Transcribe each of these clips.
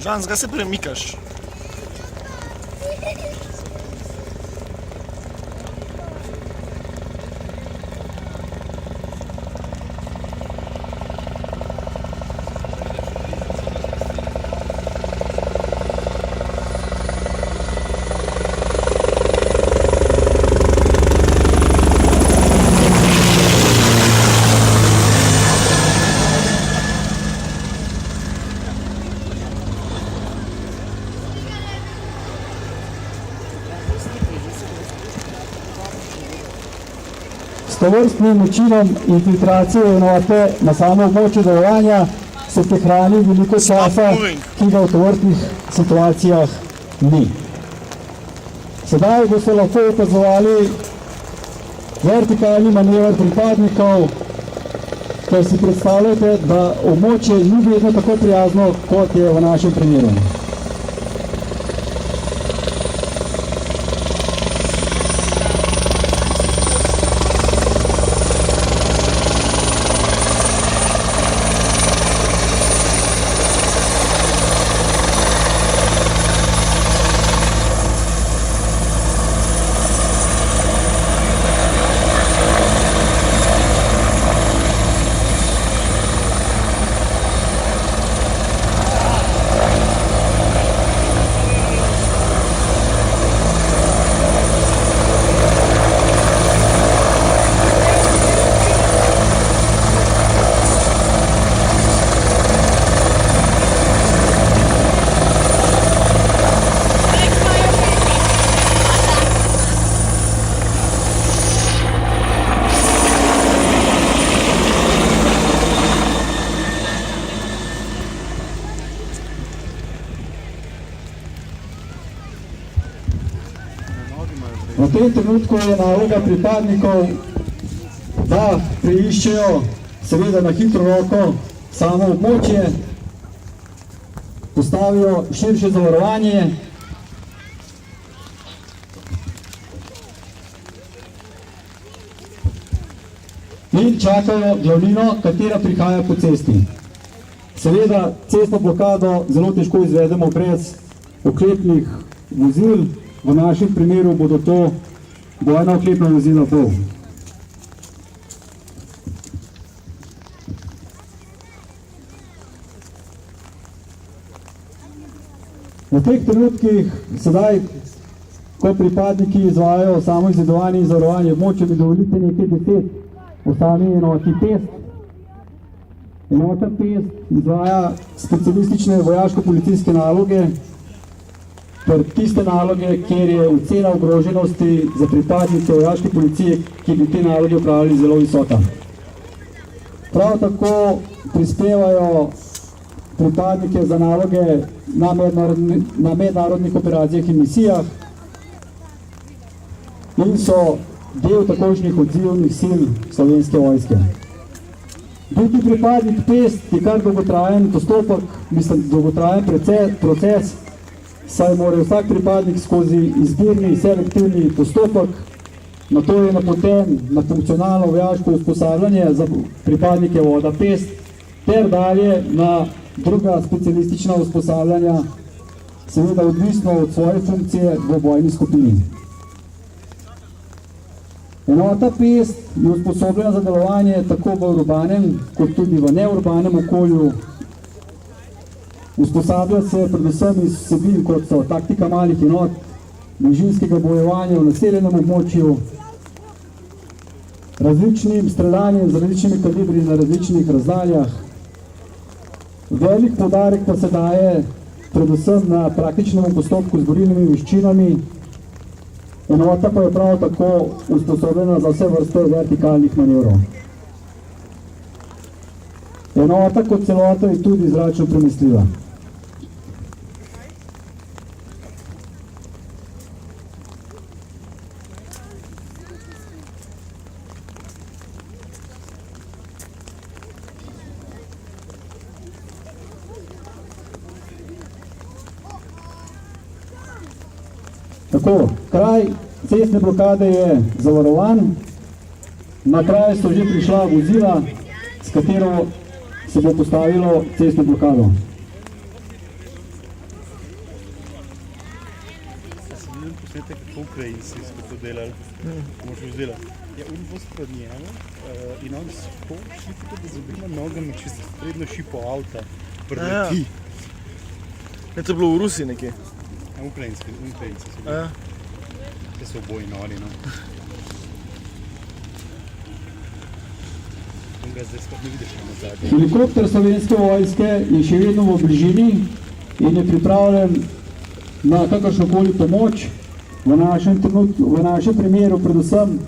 Žan, zga se premikaš. S tovrstnim učinom infiltracije enote na samo območje delovanja se prihrani veliko časa, ki ga v tovrstnih situacijah ni. Sedaj boste lahko opazovali vertikalni manever pripadnikov, ker si predstavljate, da območje ni vedno tako prijazno, kot je v našem primeru. V tem trenutku je naloga pripadnikov, da preiščejo, seveda na hitro roko, samo območje, postavijo širše zavarovanje in čakajo glavnino, katera prihaja po cesti. Seveda cestno blokado zelo težko izvedemo brez oklepnih vozil. V našem primeru bodo to bojna oklepna vozila pol. V teh trenutkih, sedaj, ko pripadniki izvajajo samo izvedovanje in zavarovanje območja, mi dovolite nekaj besed o sami enoti PEST. Enota PEST izvaja specialistične vojaško-policijske naloge, ter tiste naloge, kjer je ocena ogroženosti za pripadnike vojaške policije, ki bi te naloge upravljali, zelo visoka. Prav tako prispevajo pripadnike za naloge na mednarodnih operacijah in misijah in so del takošnjih odzivnih sil Slovenske vojske. Drugi pripadnik PEST je kar dolgotrajen postopek, dolgotrajen proces, saj mora vsak pripadnik skozi izbirni selektivni postopek, na to je napoten na funkcionalno vojaško usposabljanje za pripadnike voda PEST, ter dalje na druga specialistična usposabljanja, seveda odvisno od svoje funkcije v bojni skupini. Enota PEST je usposobljena za delovanje tako v urbanem, kot tudi v neurbanem okolju. Usposablja se predvsem iz vsebin, kot so taktika malih enot, bližinskega bojevanja v naseljenem območju, različnim streljanjem z različnimi kalibri na različnih razdaljah. Velik poudarek pa se daje predvsem na praktičnem postopku z borilnimi veščinami. Enota pa je prav tako usposobljena za vse vrste vertikalnih manevrov. Enota kot celota je tudi zračno premestljiva. Tako, kraj cestne blokade je zavarovan, na kraj so že prišla vozila, s katero se bo postavilo cestno blokado. vidite, kako Ukrajinci so to delali. Moš vzela. Ja, on bo spred njemu in on so šli tako, da z obima nogami čez predno šipo avta preleti. Ne, to je bilo v Rusiji nekje. Ja, Ukrajinci so bili. Te so oboji nori, no. On ga zdaj spet ne vidiš na zadnje. Helikopter Slovenske vojske je še vedno v bližini in je pripravljen na kakršnokoli pomoč, v našem primeru predvsem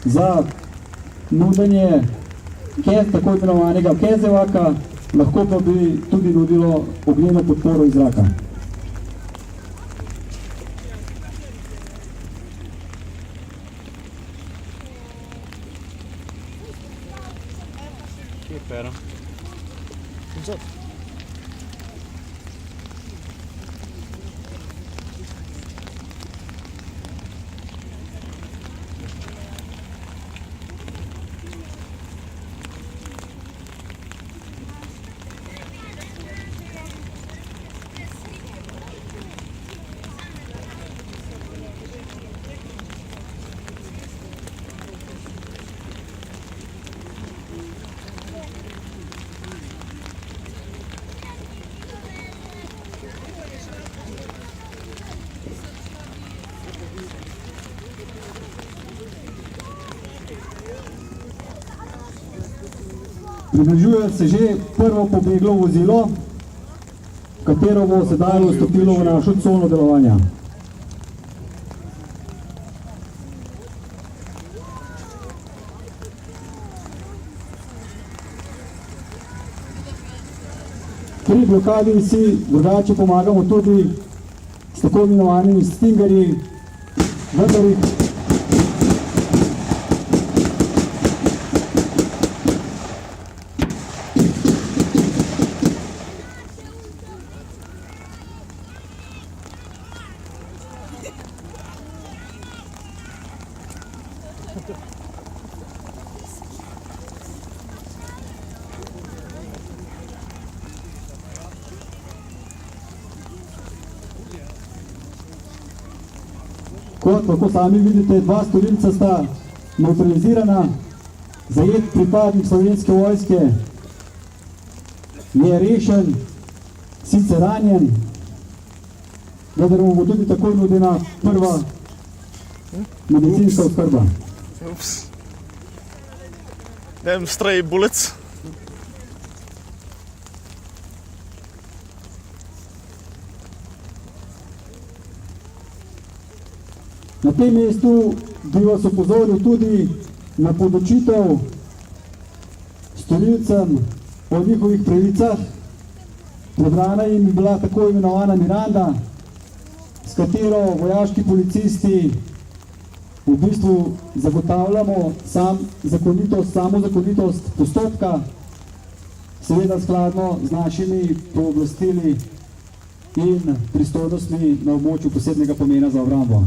za nudenje tako imenovanega Kezevaka, lahko pa bi tudi nudilo ognjeno podporo iz zraka. Kje je Pero? Približuje se že prvo pobeglo vozilo, katero bo sedaj vstopilo v našo cono delovanja. Pri blokadi si drugače pomagamo tudi s tako imenovanimi stingerji, vendar jih kot lahko sami vidite, dva storilca sta neutralizirana, zajet pripadnik Slovenske vojske je rešen, sicer ranjen, vendar mu bo tudi takoj nudena prva medicinska oskrba. Ups. Stray bullets. Na tem mestu bi vas opozoril tudi na podočitev storilcem o njihovih pravicah. Prebrana jim je bila tako imenovana Miranda, s katero vojaški policisti v bistvu zagotavljamo samo zakonitost postopka, seveda skladno z našimi pooblastili in pristojnostmi na območju posebnega pomena za obrambo.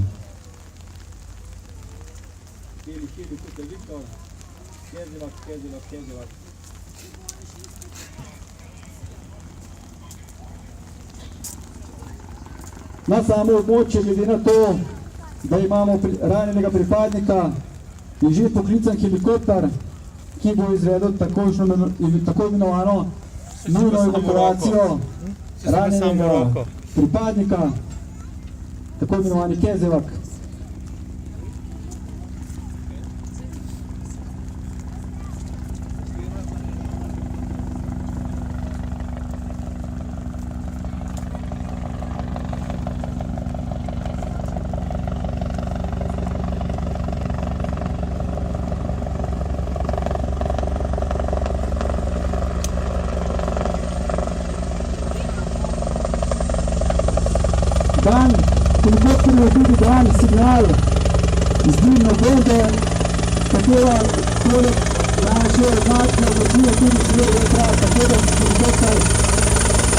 Na samo območje, glede na to, da imamo ranjenega pripadnika, je že poklican helikopter, ki bo izvedel tako imenovano nujno evakuacijo ranjenega pripadnika, tako imenovani Kezevak. Dan helikopter je tudi dan signal z dimno bombe, katera poleg naše označne vrtije tudi svet ekran, katero helikopter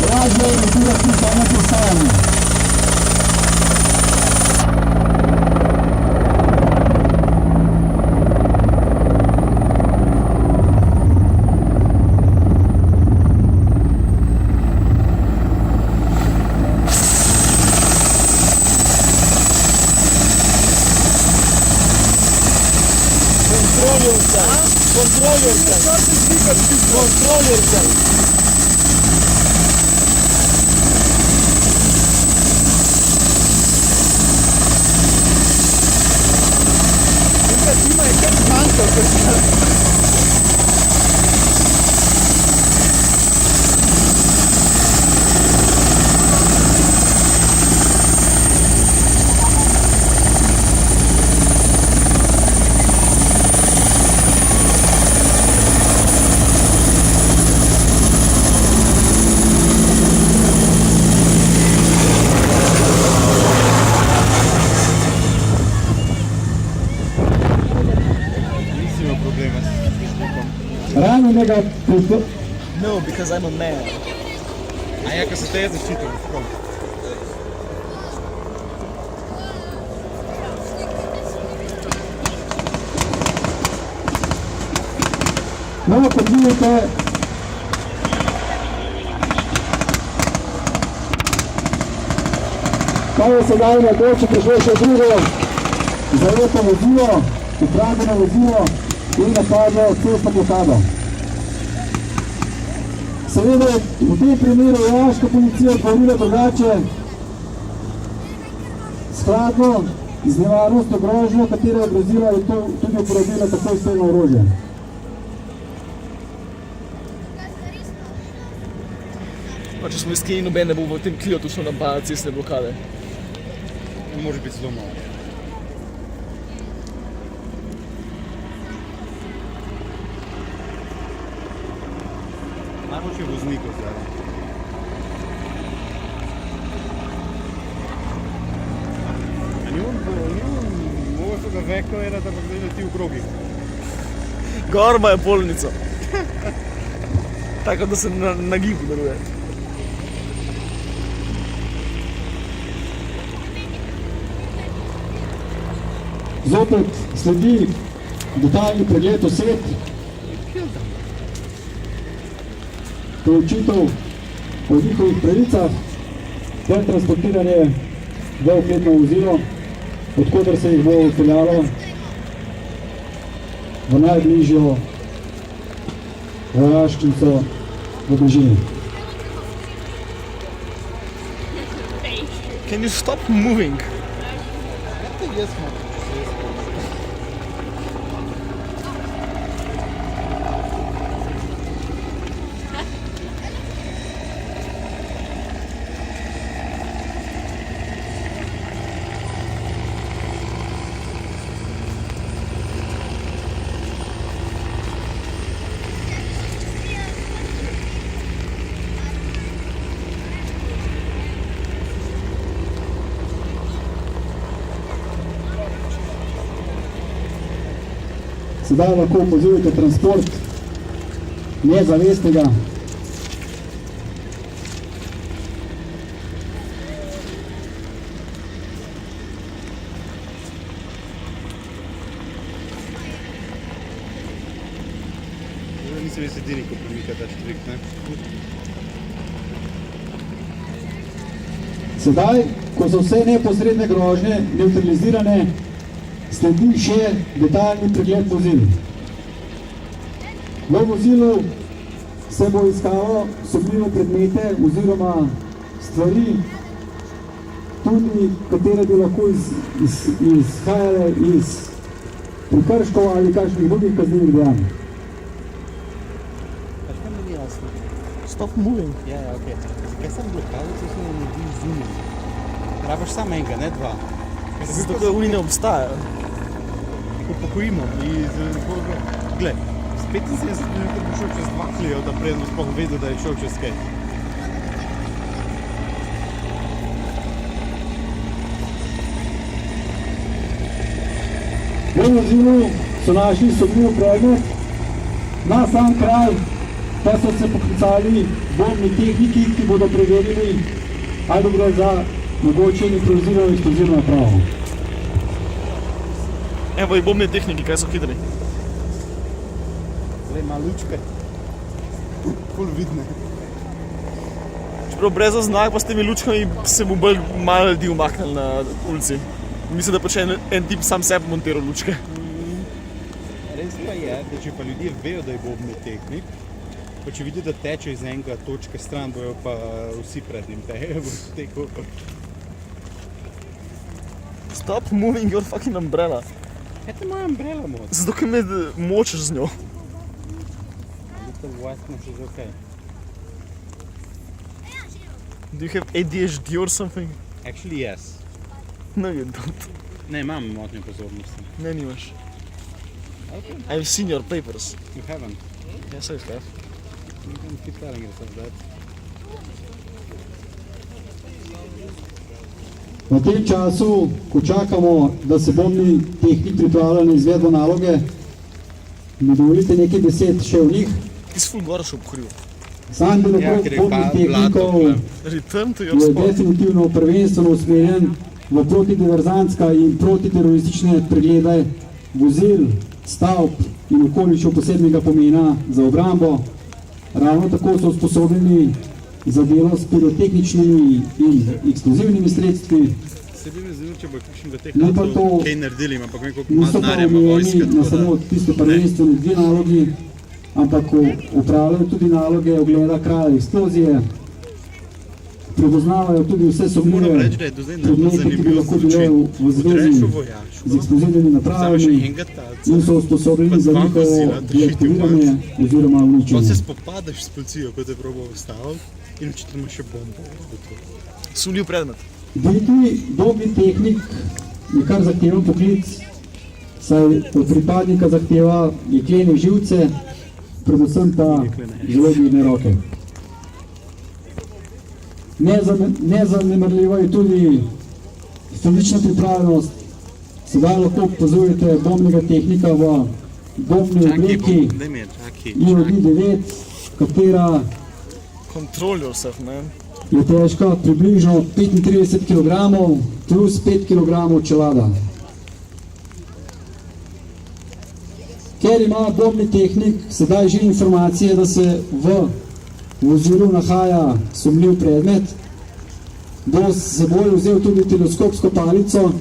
lažje emitira tudi na postajanje. Kontroler zdaj. Tukaj Tima je kar zmanjkal, ker se... Nisi imel problema s štukom. Ranjenega No, because I'm a man. A ja, ko se te je zaščitil, prav. No, kot vidite, pa je sedaj na boče prišlo še drugo zajeto vozilo, ukradeno vozilo in napadlo cestno blokado. Seveda v tem primeru je vaška policija odgovorila drugače, skladno z nevarnostjo grožnjo, katera je grozila, je to tudi uporabila tako strelno orožje. Pa če smo iskreni, noben ne bo v tem Cliotu šel napadati cestne blokade. Može biti zelo malo. Najboljši je voznikov zdaj. A ni on, mogo so ga veko era, da bo gledal ti v krogi. Gorba je polnica. Tako da se na gibu daruje. Zopet sledi detaljni pregled oseb, preučitev o njihovih pravicah ter transportiranje v oklepno vozilo, odkoder se jih bo odpeljalo v najbližjo vojašnico v bližini. Can you stop moving? Jaz smo. Sedaj lahko opazujete transport nezavestnega. Nisem res edini, ko premika ta štrik, ne? Sedaj, ko so vse neposredne grožnje nevtralizirane, sledi še detaljni pregled vozil. V vozilu se bo iskalo sumljive predmete oziroma stvari, tudi katere bi lahko izhajale iz prekrškov ali kakšnih drugih kaznivih dejanj. Pač kaj mi ni jasno? Stop moving. Ja, okej. Zakaj sem blokado, se so naredi zunaj? Rabaš samo enega, ne dva. Zato, da oni ne obstajajo. Upokojimo in gled, s 75 minut bo šel čez 2 Cliota, preden bo sploh vedel, da je šel čez kaj. V vozilu so našli sumljiv predmet, na sam kraj pa so se poklicali bombni tehniki, ki bodo preverili, ali gre za mogoče improvizirano eksplozivno napravo. Evo i bombni tehniki, kaj so hitri. Zdaj ima lučke. Ful vidne. Čeprav brez oznak, pa s temi lučkami se mu bolj malo ljudi umaknili na ulici. Mislim, da pa če en tip sam sebi montiral lučke. Res pa je, da če pa ljudje vejo, da je bombni tehnik, Pa če vidi, da teče iz enega točke stran, bojo pa vsi pred njim tekel. Stop moving your fucking umbrella. Kaj te moja umbrella mod? Zato, ker me močeš z njo. Little whiteness is okay. Do you have ADHD or something? Actually yes. No, you don't. Ne, imam motnjo pozornosti. Ne, nimaš. Okay. I've seen your papers. You haven't. Yes, I have. You can keep telling yourself that. V tem času, ko čakamo, da se bombni tehnik pripravlja na izvedbo naloge, mi dovolite nekaj besed še o njih. Ti si ful gora še obkoril. Sam delokrog bombnih tehnikov Return to your je spot. definitivno prvenstveno usmerjen v protodiverzantska in protiteroristične preglede vozil, stavb in okolišev posebnega pomena za obrambo. Ravno tako so usposobljeni za delo s pirotehničnimi in eksplozivnimi sredstvi. Se bi me zanimalo, če bo kakšen v teh Ni pa letov to- kaj naredili, ampak vem, koliko ima Niso pa denarja ima omejeni vojska. na tako samo da- tiste prvenstvene dve nalogi, ampak upravljajo tudi naloge ogleda kraja eksplozije, prepoznavajo tudi vse Moram sumljive reči, da je do zdaj najbolj predmete, ki bi zanimivo lahko bile zvuči. v zvezi Odreš v z vojaško, eksplozivnimi vzameš napravami enega talca, in so usposobljeni za pa dva njihovo vozila, držiš ti deaktiviranje oziroma pa se uničenje. spopadaš s policijo, ko te proba ustaviti in očitno imaš še bombo. Sumljiv predmet. Biti dobri tehnik je kar zahteven poklic, saj od pripadnika zahteva jeklene živce, predvsem pa zelo vidne roke. Nezanemarljiva je tudi fizična pripravljenost. Sedaj lahko opazujete bombnega tehnika v bombni obleki Daj mi, čaki. IOD-9, katera Control yourself, man. je težka približno 35 kg plus 5 kg čelada. Ker ima bombni tehnik sedaj že informacije, da se v vozilu nahaja sumljiv predmet, bo s seboj vzel tudi teleskopsko palico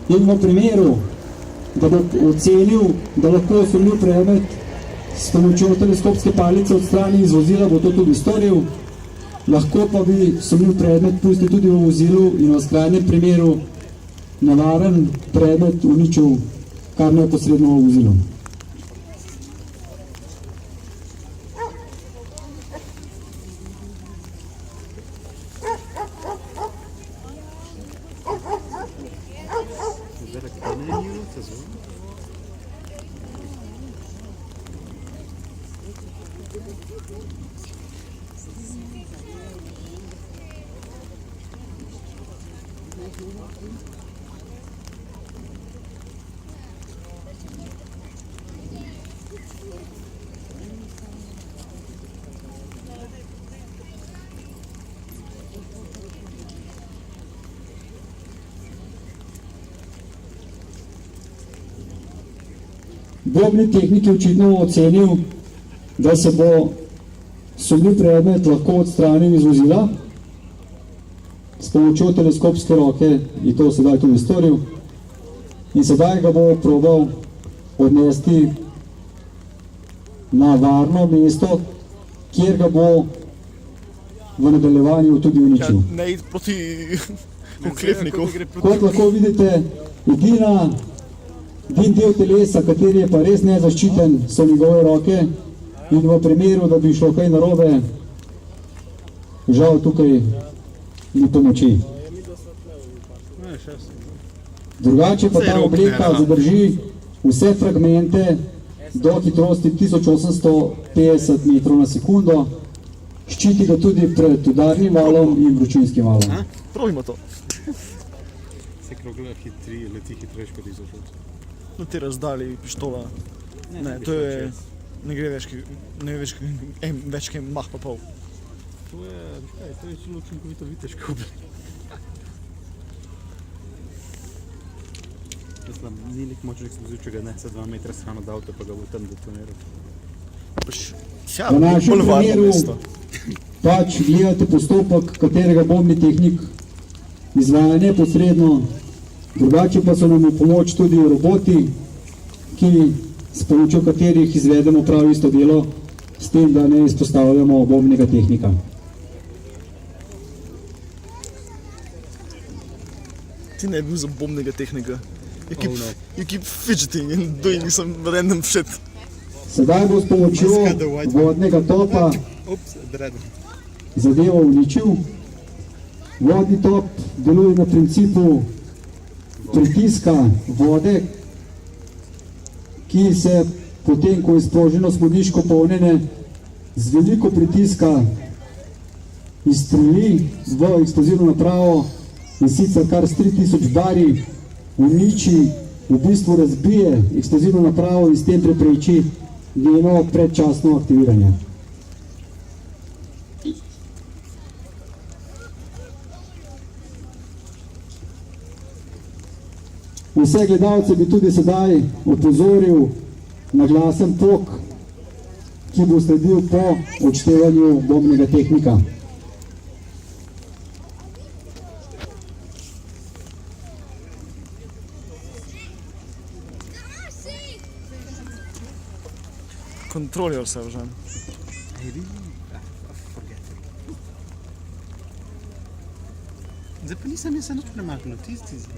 in v primeru, da bo ocenil, da lahko sumljiv predmet s pomočjo teleskopske palice odstrani iz vozila, bo to tudi storil. Lahko pa bi sumljiv predmet pustil tudi v vozilu in v skrajnem primeru nevaren predmet uničil kar neposredno v vozilu. Zdaj, kaj ne je njiro, se zvo? Bombni tehnik je očitno ocenil, da se bo sumljiv predmet lahko odstranil iz vozila. S pomočjo teleskopske roke je to sedaj tudi storil in sedaj ga bo probal odnesti na varno mesto, kjer ga bo v nadaljevanju tudi Ja, uničil. ne id proti oklepniku. Kot lahko vidite, edin del telesa, kateri je pa res nezaščiten, so njegove roke in v primeru, da bi šlo kaj narobe, žal tukaj ni pomoči. Ne, še sem. Drugače pa Saj ta rok ne obleka rabim. zadrži vse fragmente do hitrosti 1850 metrov na sekundo, ščiti ga tudi pred udarnim valom in vročinskim valom. A? Probajmo to. Se krogla leti hitrejš kot 1000 ur. Na te razdalji pištola. Ne, to je... Ne gre več, več kaj mah pa pol. To je zelo učinkovito viteško oblek. Mislim, ni nek močen eksploziv, če ga nese 2 metra stran od avta, pa ga bo tam detoniral. Ja, V našem bolj varno primeru mesto. pač gledate postopek, katerega bombni tehnik izvaja neposredno, drugače pa so nam v pomoč tudi roboti, ki s pomočjo katerih izvedemo prav isto delo, s tem, da ne izpostavljamo bombnega tehnika. Ti ne bi bil za bombnega tehnika. You keep fidgeting and doing some random shit. Sedaj bo s pomočjo vodnega topa Ups, dread. zadevo uničil. Vodni top deluje na principu pritiska vode, ki se potem, ko je sproženo smodiško polnjenje, z veliko pritiska izstreli v eksplozivno napravo in sicer kar s 3000 bari uniči, v bistvu razbije eksplozivno napravo in s tem prepreči njeno predčasno aktiviranje. Vse gledalce bi tudi sedaj opozoril na glasen pok, ki bo sledil po odštevanju bombnega tehnika. Control yourself, Žan. Zdaj pa nisem jaz se nič premaknil, tisti zdaj.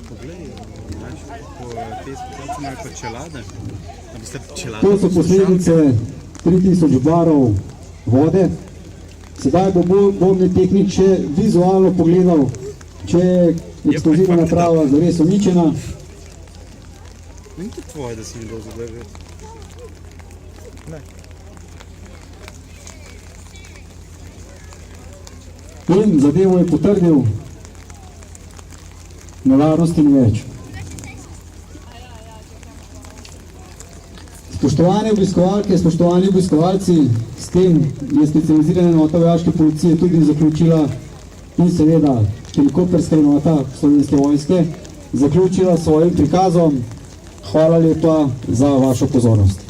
Poglej, po te specialce imajo pa čelade. A biste čelade? To so posledice 3000 barov vode. Sedaj bo bombni tehnik še vizualno pogledal, če je eksplozivna naprava zares uničena. Ni to tvoje, da si mi dal zadeve. Ne. In zadevo je potrdil, nevarnosti ni več. Spoštovane obiskovalke, spoštovani obiskovalci, s tem je specializirana enota vojaške policije tudi zaključila in seveda helikopterska enota Slovenske vojske zaključila s svojim prikazom. Hvala lepa za vašo pozornost.